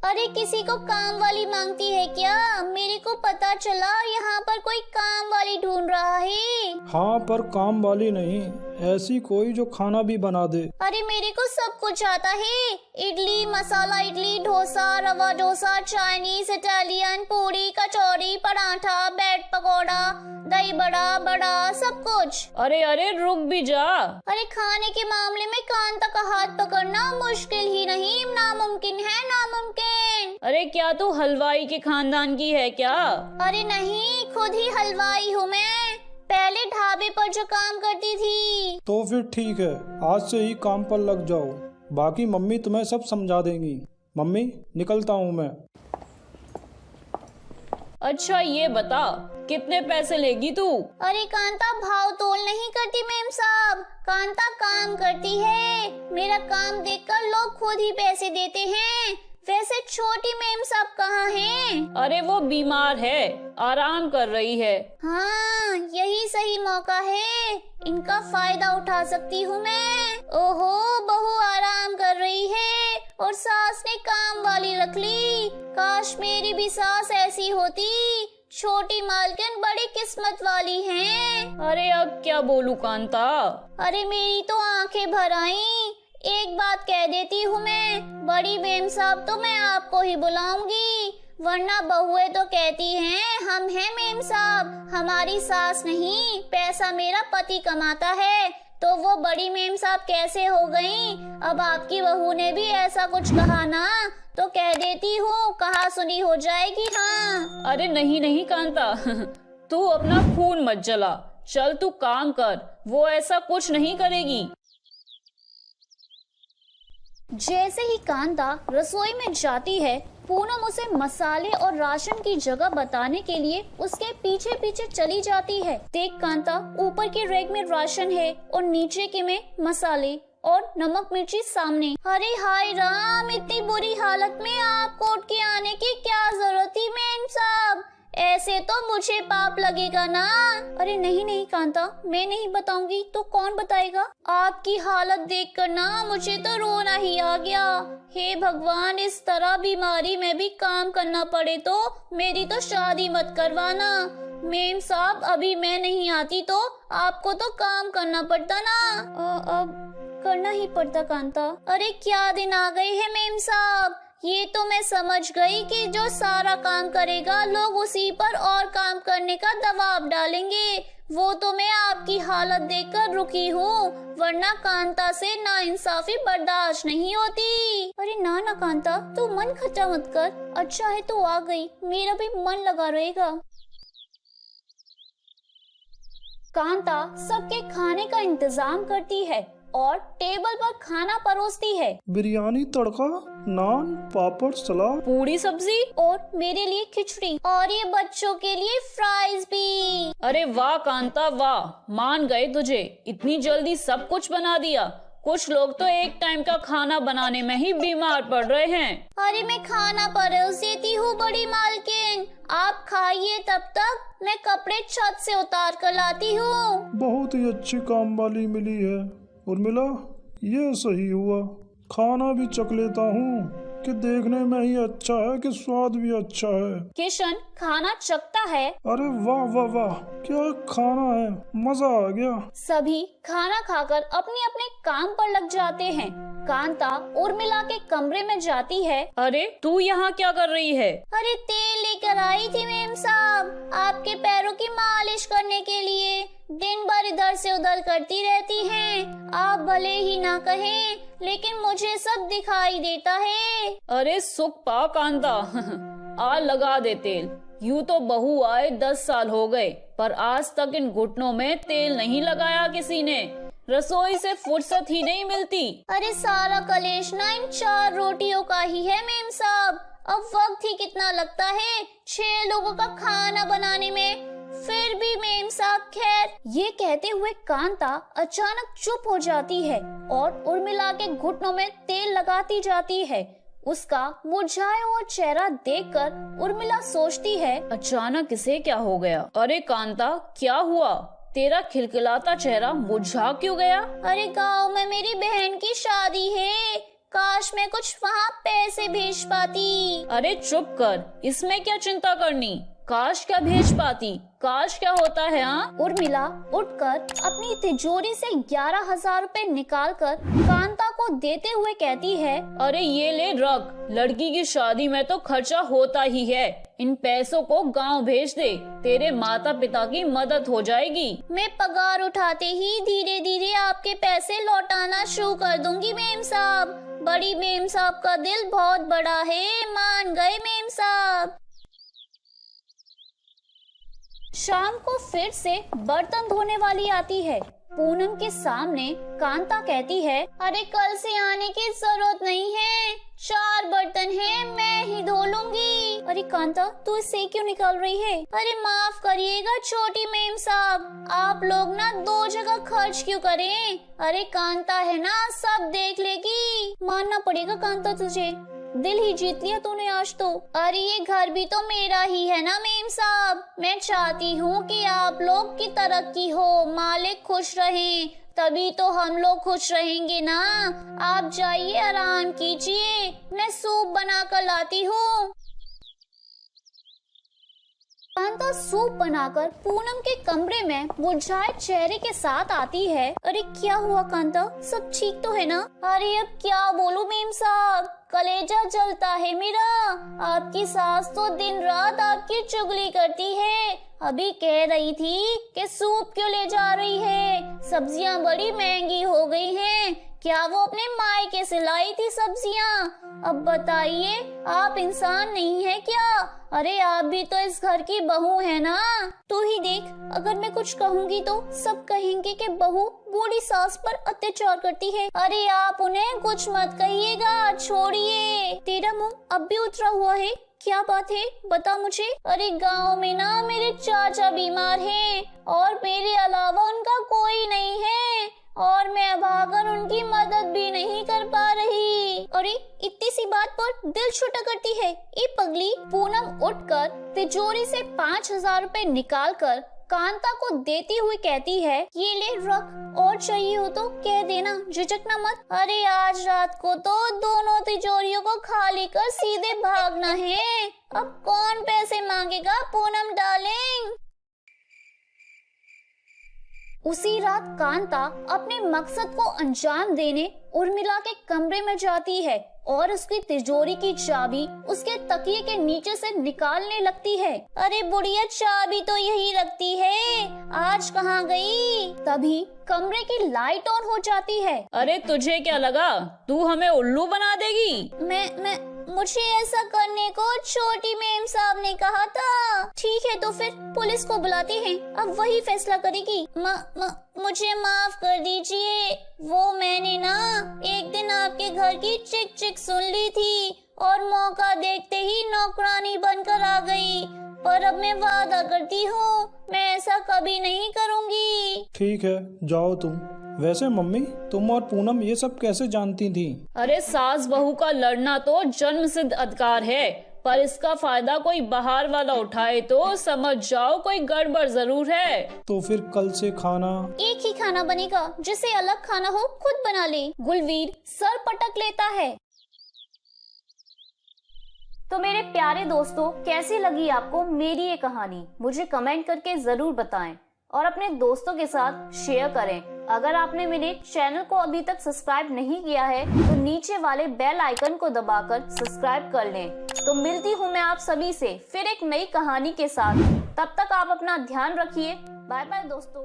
अरे किसी को काम वाली मांगती है क्या? मेरे को पता चला यहाँ पर कोई काम वाली ढूंढ रहा है। हाँ, पर काम वाली नहीं, ऐसी कोई जो खाना भी बना दे। अरे मेरे को सब कुछ आता है। इडली, मसाला इडली, डोसा, रवा डोसा, चाइनीज, इटालियन, पूरी, कचौड़ी, पराठा, ब्रेड पकौड़ा, दही बड़ा, बड़ा, सब कुछ। अरे अरे रुक भी जा। अरे खाने के मामले में कांता का हाथ पकड़ना मुश्किल ही नहीं, नामुमकिन है, नामुमकिन। अरे क्या तू हलवाई के खानदान की है क्या? अरे नहीं, खुद ही हलवाई हूँ मैं, पहले ढाबे पर जो काम करती थी। तो फिर ठीक है, आज से ही काम पर लग जाओ, बाकी मम्मी तुम्हें सब समझा देंगी। मम्मी, निकलता हूँ मैं। अच्छा ये बता, कितने पैसे लेगी तू? अरे कांता भाव तोल नहीं करती मेम साहब, कांता काम करती है। मेरा काम देखकर लोग खुद ही पैसे देते हैं। वैसे छोटी मेम साहब कहाँ हैं? अरे वो बीमार है, आराम कर रही है। हाँ, यही सही मौका है, इनका फायदा उठा सकती हूँ मैं। ओहो, बहू आराम कर रही है और सास ने काम वाली रख ली। काश मेरी भी सास ऐसी होती। छोटी मालकिन बड़ी किस्मत वाली हैं। अरे अब क्या बोलूं कांता? अरे मेरी तो आंखें भर आईं। एक बात कह देती हूँ मैं, बड़ी मेम साहब तो मैं आपको ही बुलाऊंगी, वरना बहुएं तो कहती हैं हम हैं मेम साहब, हमारी सास नहीं, पैसा मेरा पति कमाता है। तो वो बड़ी मेम साहब कैसे हो गईं? अब आपकी बहू ने भी ऐसा कुछ कहा ना, तो कह देती हूँ, कहा सुनी हो जाएगी। हाँ। अरे नहीं नहीं कांता तू अपना खून मत जला, चल तू काम कर, वो ऐसा कुछ नहीं करेगी। जैसे ही कांता रसोई में जाती है, पूनम उसे मसाले और राशन की जगह बताने के लिए उसके पीछे पीछे चली जाती है। देख कांता, ऊपर की रैक में राशन है और नीचे के में मसाले और नमक मिर्ची सामने। अरे हाय राम, इतनी बुरी हालत में आप कोर्ट के आने की क्या जरूरत थी मेम साहब? ऐसे तो मुझे पाप लगेगा ना। अरे नहीं नहीं कांता, मैं नहीं बताऊंगी तो कौन बताएगा? आपकी हालत देखकर ना मुझे तो रोना ही आ गया। हे भगवान, इस तरह बीमारी में भी काम करना पड़े तो मेरी तो शादी मत करवाना। मेम साहब, अभी मैं नहीं आती तो आपको तो काम करना पड़ता ना। अब करना ही पड़ता कांता। अरे क्या दिन आ गए हैं मेम साहब, ये तो मैं समझ गई कि जो सारा काम करेगा लोग उसी पर और काम करने का दबाव डालेंगे। वो तो मैं आपकी हालत देखकर रुकी हूँ, वरना कांता से नाइंसाफी बर्दाश्त नहीं होती। अरे ना ना कांता, तू मन खट्टा मत कर, अच्छा है तू आ गई, मेरा भी मन लगा रहेगा। कांता सबके खाने का इंतजाम करती है और टेबल पर खाना परोसती है। बिरयानी, तड़का, नान, पापड़, सलाद, पूरी सब्जी और मेरे लिए खिचड़ी, और ये बच्चों के लिए फ्राइज भी। अरे वाह कांता वाह, मान गए तुझे, इतनी जल्दी सब कुछ बना दिया। कुछ लोग तो एक टाइम का खाना बनाने में ही बीमार पड़ रहे हैं। अरे मैं खाना परोस देती हूँ बड़ी मालकिन, आप खाइए, तब तक मैं कपड़े छत से उतार कर लाती हूँ। बहुत ही अच्छी काम वाली मिली है। उर्मिला, ये सही हुआ, खाना भी चख लेता हूँ कि देखने में ही अच्छा है कि स्वाद भी अच्छा है। किशन खाना चखता है। अरे वाह वाह वाह, क्या खाना है, मजा आ गया। सभी खाना खाकर अपने अपने काम पर लग जाते हैं। कांता उर्मिला के कमरे में जाती है। अरे तू यहाँ क्या कर रही है? अरे तेल लेकर आई थी मेम साहब, आपके पैरों की मालिश करने के लिए। दिन भर इधर से उधर करती रहती हैं। आप भले ही ना कहें, लेकिन मुझे सब दिखाई देता है। अरे सुख पा कांता आ लगा दे तेल। यूँ तो बहू आए 10 साल हो गए, पर आज तक इन घुटनों में तेल नहीं लगाया किसी ने। रसोई से फुर्सत ही नहीं मिलती। अरे सारा कलेश ना इन 4 रोटियों का ही है मेम साहब। अब वक्त ही कितना लगता है 6 लोगों का खाना बनाने में, फिर भी मेम साहब खैर। ये कहते हुए कांता अचानक चुप हो जाती है और उर्मिला के घुटनों में तेल लगाती जाती है। उसका मुरझाया हुआ चेहरा देखकर उर्मिला सोचती है, अचानक इसे क्या हो गया? अरे कांता, क्या हुआ? तेरा खिलखिलाता चेहरा मुरझा क्यों गया? अरे गांव में मेरी बहन की शादी है, काश मैं कुछ वहाँ पैसे भेज पाती। अरे चुप कर, इसमें क्या चिंता करनी। काश क्या भेज पाती, काश क्या होता है। हाँ, उर्मिला उठकर अपनी तिजोरी से 11,000 रुपए निकालकर कांता को देते हुए कहती है, अरे ये ले रख, लड़की की शादी में तो खर्चा होता ही है। इन पैसों को गांव भेज दे, तेरे माता पिता की मदद हो जाएगी। मैं पगार उठाते ही धीरे धीरे आपके पैसे लौटाना शुरू कर दूंगी मेम साहब। बड़ी मेम साहब का दिल बहुत बड़ा है, मान गए मेम साहब। शाम को फिर से बर्तन धोने वाली आती है। पूनम के सामने कांता कहती है, अरे कल से आने की जरूरत नहीं है, 4 बर्तन हैं, मैं ही धो लूंगी। अरे कांता, तू इससे क्यों निकाल रही है? अरे माफ करिएगा छोटी मेम साहब, आप लोग ना 2 जगह खर्च क्यों करें? अरे कांता है ना, सब देख लेगी। मानना पड़ेगा कांता तुझे, दिल ही जीत लिया तूने आज तो। अरे ये घर भी तो मेरा ही है ना मेम साहब, मैं चाहती हूँ कि आप लोग की तरक्की हो, मालिक खुश रहें, तभी तो हम लोग खुश रहेंगे ना। आप जाइए आराम कीजिए, मैं सूप बना कर लाती हूँ। कांता सूप बनाकर पूनम के कमरे में मुरझाए चेहरे के साथ आती है। अरे क्या हुआ कांता, सब ठीक तो है ना? अरे अब क्या बोलूं मेम साहब, कलेजा जलता है मेरा। आपकी सास तो दिन रात आपकी चुगली करती है। अभी कह रही थी कि सूप क्यों ले जा रही है, सब्जियां बड़ी महंगी हो गई हैं। क्या वो अपने मायके से लाई थी सब्जियां? अब बताइए, आप इंसान नहीं है क्या? अरे आप भी तो इस घर की बहू है ना। तू ही देख, अगर मैं कुछ कहूँगी तो सब कहेंगे कि बहू बूढ़ी सास पर अत्याचार करती है। अरे आप उन्हें कुछ मत कहिएगा, छोड़िए। तेरा मुंह अब भी उतरा हुआ है, क्या बात है, बता मुझे। अरे गांव में ना मेरे चाचा बीमार हैं और मेरे अलावा उनका कोई नहीं है और मैं अभागन उनकी मदद भी नहीं कर पा रही। अरे इतनी सी बात पर दिल छोटा करती है, ए पगली। पूनम उठकर तिजोरी से 5,000 रुपए निकालकर कांता को देती हुई कहती है, ये ले रख, और चाहिए हो तो कह देना, झिझकना मत। अरे आज रात को तो दोनों तिजोरियों को खाली कर सीधे भागना है। अब कौन पैसे मांगेगा पूनम डार्लिंग। उसी रात कांता अपने मकसद को अंजाम देने उर्मिला के कमरे में जाती है और उसकी तिजोरी की चाबी उसके तकिए के नीचे से निकालने लगती है। अरे बुढ़िया, चाबी तो यही रखती है, आज कहाँ गई? तभी कमरे की लाइट ऑन हो जाती है। अरे तुझे क्या लगा, तू हमें उल्लू बना देगी? मुझे ऐसा करने को छोटी मेम साहब ने कहा था। ठीक है तो फिर पुलिस को बुलाते हैं, अब वही फैसला करेगी। मुझे माफ कर दीजिए, वो मैंने ना एक दिन आपके घर की चिक चिक सुन ली थी और मौका देखते ही नौकरानी बनकर आ गई, पर अब मैं वादा करती हूँ मैं ऐसा कभी नहीं करूँगी। ठीक है, जाओ तुम। वैसे मम्मी, तुम और पूनम ये सब कैसे जानती थी? अरे सास बहू का लड़ना तो जन्म सिद्ध अधिकार है, पर इसका फायदा कोई बाहर वाला उठाए तो समझ जाओ कोई गड़बड़ जरूर है। तो फिर कल से खाना एक ही खाना बनेगा, जिसे अलग खाना हो खुद बना ले। गुलवीर सर पटक लेता है। तो मेरे प्यारे दोस्तों, कैसी लगी आपको मेरी ये कहानी? मुझे कमेंट करके जरूर बताएं और अपने दोस्तों के साथ शेयर करें। अगर आपने मेरे चैनल को अभी तक सब्सक्राइब नहीं किया है तो नीचे वाले बेल आइकन को दबाकर सब्सक्राइब कर लें। तो मिलती हूँ मैं आप सभी से फिर एक नई कहानी के साथ। तब तक आप अपना ध्यान रखिए। बाय बाय दोस्तों।